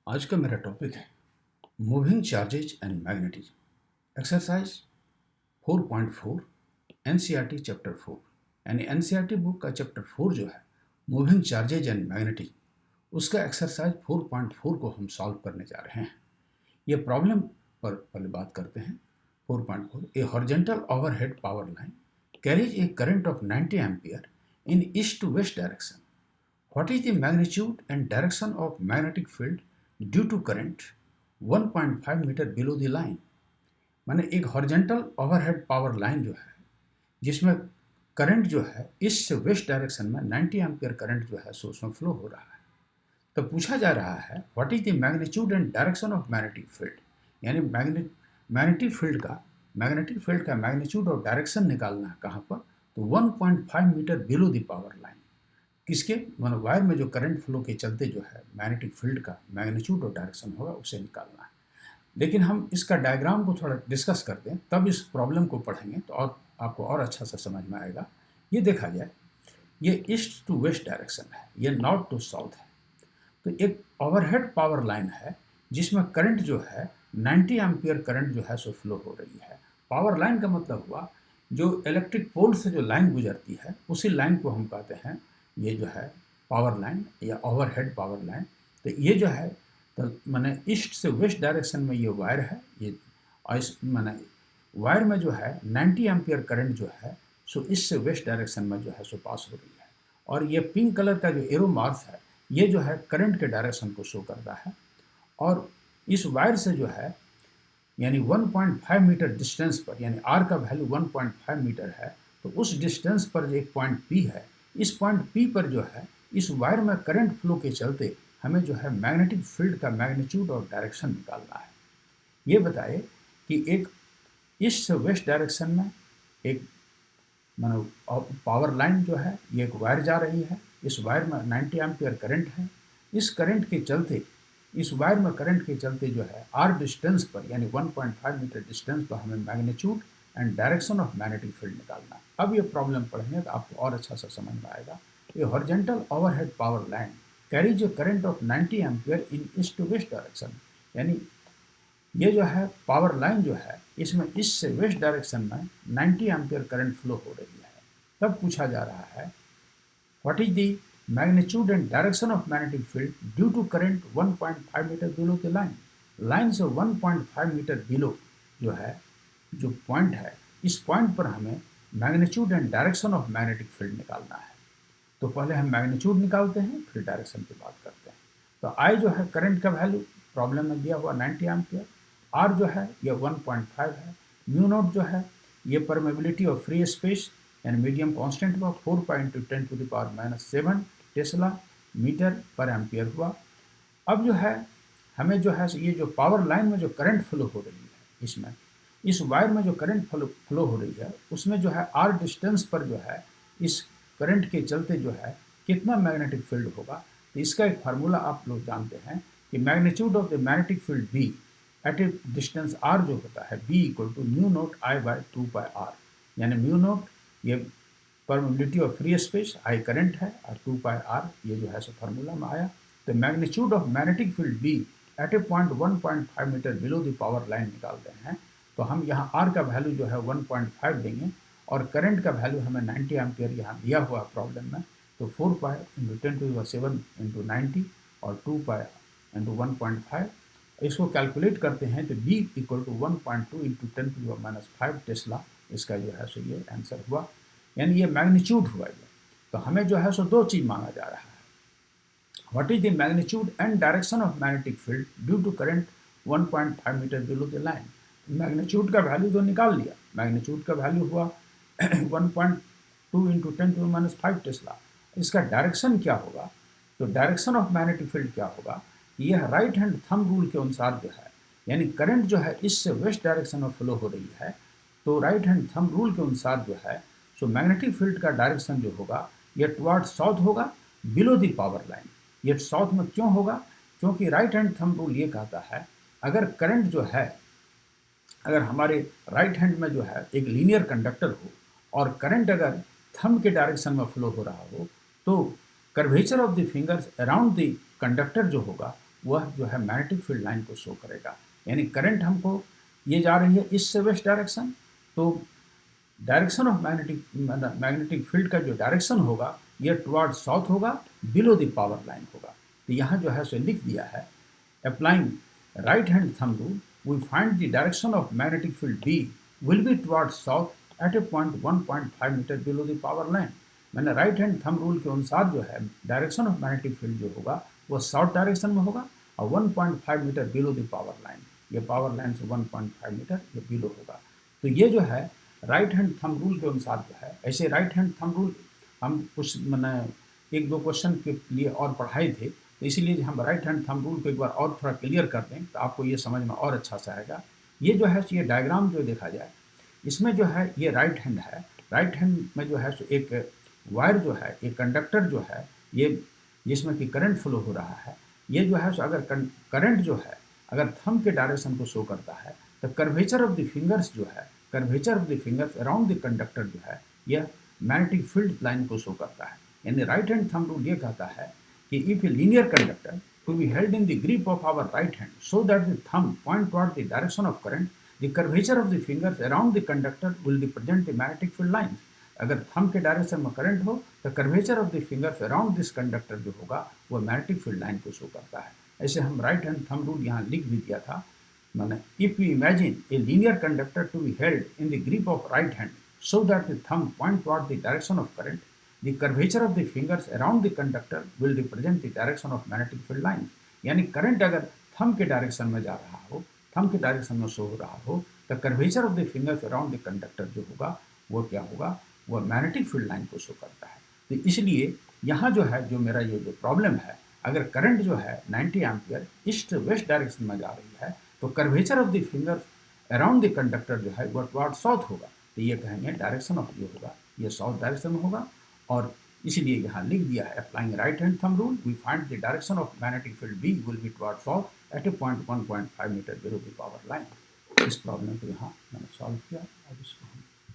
आज का मेरा टॉपिक है moving charges and magnetism. Exercise 4.4 NCERT chapter 4 यानी एनसीईआरटी बुक का चैप्टर 4 जो है मूविंग चार्जेज एंड मैग्नेटिज्म, उसका एक्सरसाइज 4.4 को हम सॉल्व करने जा रहे हैं। ये प्रॉब्लम पर पहले बात करते हैं। 4.4 a horizontal overhead power line carries a current of 90 ampere in east to west direction. What is the magnitude and direction of magnetic field due to current 1.5 metre below the line. माने एक horizontal overhead power line जो है जिसमें current जो है east से west direction में 90 ampere current जो है सो उसमें फ्लो हो रहा है। तो पूछा जा रहा है what is the magnitude and direction of magnetic field, यानी मैग्नेटिक फील्ड का मैग्नीट्यूड और डायरेक्शन निकालना है कहाँ पर, तो 1.5 metre below the power line. किसके, मान वायर में जो करंट फ्लो के चलते जो है मैग्नेटिक फील्ड का मैग्नीट्यूड और डायरेक्शन होगा उसे निकालना है। लेकिन हम इसका डायग्राम को थोड़ा डिस्कस करते हैं, तब इस प्रॉब्लम को पढ़ेंगे तो और आपको और अच्छा सा समझ में आएगा। ये देखा जाए, ये ईस्ट टू वेस्ट डायरेक्शन है, ये नॉर्थ टू साउथ है। तो एक ओवरहेड पावर लाइन है जिसमें करंट जो है 90 एम्पियर करंट जो है सो फ्लो हो रही है। पावर लाइन का मतलब हुआ जो इलेक्ट्रिक पोल से जो लाइन गुजरती है उसी लाइन को हम कहते हैं ये जो है पावर लाइन या ओवरहेड पावर लाइन। तो ये जो है तो मैंने ईस्ट से वेस्ट डायरेक्शन में ये वायर है, ये मैंने वायर में जो है 90 एम्पियर करंट जो है सो ईस्ट से वेस्ट डायरेक्शन में जो है सो पास हो रही है। और ये पिंक कलर का जो एरो मार्क है ये जो है करंट के डायरेक्शन को शो करता है। और इस वायर से जो है यानी 1.5 मीटर डिस्टेंस पर, यानी आर का वैल्यू 1.5 मीटर है, तो उस डिस्टेंस पर जो एक पॉइंट पी है, इस पॉइंट पी पर जो है इस वायर में करंट फ्लो के चलते हमें जो है मैग्नेटिक फील्ड का मैग्नीट्यूड और डायरेक्शन निकालना है। ये बताए कि एक ईस्ट से वेस्ट डायरेक्शन में एक मानो पावर लाइन जो है ये एक वायर जा रही है, इस वायर में 90 एम्पियर करंट है। इस करंट के चलते, इस वायर में करंट के चलते जो है आर डिस्टेंस पर यानी 1.5 मीटर डिस्टेंस पर हमें magnitude and direction of magnetic field निकालना है। अब ये प्रॉब्लम पढ़ेंगे तो आपको और अच्छा सा समझ में आएगा। ये horizontal overhead power line carries a current of 90 ampere in east to west direction, यानी ये जो है पावर लाइन जो है इसमें ईस्ट से वेस्ट डायरेक्शन में 90 एम्पियर करंट फ्लो हो रही है। तब पूछा जा रहा है what is the magnitude and direction of magnetic field due to current 1.5 metre below the line. Line से 1.5 मीटर बिलो जो है जो पॉइंट है, इस पॉइंट पर हमें magnitude and direction of magnetic field निकालना है। तो पहले हम मैग्नीट्यूड निकालते हैं फिर डायरेक्शन की बात करते हैं। तो आई जो है करंट का वैल्यू प्रॉब्लम में दिया हुआ 90 एम्पियर, आर जो है ये 1.5 है, म्यू नॉट जो है ये परमेबिलिटी ऑफ फ्री स्पेस यानी मीडियम कांस्टेंट हुआ 4 पाई इंटू 10⁻⁻7 टेस्ला मीटर पर एम्पियर हुआ। अब जो है हमें जो है ये जो पावर लाइन में जो करंट फ्लो हो रही है, इसमें इस वायर में जो करंट फ्लो हो रही है उसमें जो है आर डिस्टेंस पर जो है इस करंट के चलते जो है कितना मैग्नेटिक फील्ड होगा। तो इसका एक फार्मूला आप लोग जानते हैं कि magnitude of the magnetic field B at a distance R जो होता है B equal to mu naught I by 2 pi R, यानी म्यू नोट ये permeability of free space, I current है, और 2 पाई आर ये जो है सो फार्मूला में आया। तो magnitude of magnetic field B at a point 1.5 metre below the power line निकालते हैं। तो हम यहाँ आर का वैल्यू जो है 1.5 देंगे और करंट का वैल्यू हमें 90 एम्पियर यहाँ दिया हुआ प्रॉब्लम में। तो 4 पाई इंटू 10⁻7 इंटू 90 और 2 पाई इंटू 1.5, इसको कैलकुलेट करते हैं तो b equal to 1.2 into 10⁻⁵ tesla इसका जो है सो ये आंसर हुआ, यानी ये मैग्नीट्यूड हुआ ये। तो हमें जो है सो दो चीज़ मांगा जा रहा है, what is the magnitude and direction of magnetic field due to current 1.5 metre below the line. Magnitude का वैल्यू तो निकाल लिया, मैग्नीट्यूड का वैल्यू हुआ 1.2 इंटू 10⁻⁵ टेस्ला। इसका डायरेक्शन क्या होगा, तो डायरेक्शन ऑफ मैग्नेटिक फील्ड क्या होगा, यह राइट हैंड थंब रूल के अनुसार जो है यानी करंट जो है इससे वेस्ट डायरेक्शन में फ्लो हो रही है, तो राइट हैंड थंब रूल के अनुसार जो है सो मैग्नेटिक फील्ड का डायरेक्शन जो होगा ये टुवर्ड साउथ होगा बिलो द पावर लाइन। ये साउथ में क्यों होगा, क्योंकि राइट हैंड थंब रूल ये कहता है अगर करंट जो है, अगर हमारे राइट हैंड में जो है एक लीनियर कंडक्टर हो और करंट अगर थंब के डायरेक्शन में फ्लो हो रहा हो तो curvature of the fingers around the conductor जो होगा वह जो है मैग्नेटिक फील्ड लाइन को शो करेगा। यानी करंट हमको ये जा रही है ईस्ट से वेस्ट डायरेक्शन, तो डायरेक्शन ऑफ मैग्नेटिक फील्ड का जो डायरेक्शन होगा यह टुवर्ड साउथ होगा, बिलो द पावर लाइन होगा। तो यहाँ जो है सो लिख दिया है, applying right hand thumb rule we find the direction of magnetic field B will be toward south at a point 1.5 metre below the power line. मैंने राइट हैंड थंब रूल के अनुसार जो है डायरेक्शन ऑफ मैग्नेटिक फील्ड जो होगा वो south direction में होगा और 1.5 metre below the power line, ये पावर लाइन से 1.5 मीटर ये बिलो होगा। तो ये जो है राइट हैंड थंब रूल के अनुसार जो है, ऐसे राइट हैंड थंब रूल हम कुछ मैंने एक दो क्वेश्चन के लिए और पढ़ाए थे, तो इसीलिए हम राइट हैंड थंब रूल को एक बार और थोड़ा क्लियर कर दें तो आपको ये समझ में और अच्छा से आएगा। ये जो है ये डायग्राम जो देखा जाए, इसमें जो है ये राइट हैंड है, राइट हैंड में जो है एक वायर जो है, एक कंडक्टर जो है, ये जिसमें कि करंट फ्लो हो रहा है, ये जो है अगर करंट जो है अगर थंब के डायरेक्शन को शो करता है तो कर्वेचर ऑफ द फिंगर्स जो है, curvature of the fingers around the conductor जो है यह मैग्नेटिक फील्ड लाइन को शो करता है। यानी राइट हैंड थंब रूल ये कहता है कि if a linear conductor to be held in the grip of our right hand so that the thumb point toward the direction of current, the curvature of the fingers around the conductor will represent the magnetic field lines. अगर thumb के direction में current हो तो curvature of the fingers around this conductor जो होगा वो magnetic field line को show करता है। ऐसे हम राइट हैंड थंब रूल यहाँ लिख भी दिया था, मैंने if you imagine a linear conductor to be held in the grip of right hand so that the thumb point toward the direction of current, the curvature of the fingers around the conductor will represent the direction of magnetic field lines। यानी current अगर thumb के direction में जा रहा हो, thumb के direction में show हो रहा हो, तो curvature of the fingers around the conductor जो होगा वो क्या होगा, वो मैग्नेटिक फील्ड लाइन को शो करता है। तो इसलिए यहाँ जो है जो मेरा ये जो प्रॉब्लम है, अगर करंट जो है 90 एम्पियर ईस्ट वेस्ट डायरेक्शन में जा रही है तो curvature of the finger around the conductor जो है वो टुवर्ड साउथ होगा। तो ये कहेंगे डायरेक्शन ऑफ जो होगा ये साउथ डायरेक्शन में होगा, और इसीलिए यहाँ लिख दिया है applying right hand thumb rule we find the direction of magnetic field B will be toward south at a point 1.5 metre below the power line. इस प्रॉब्लम को यहाँ मैंने सॉल्व किया। अब इसको हम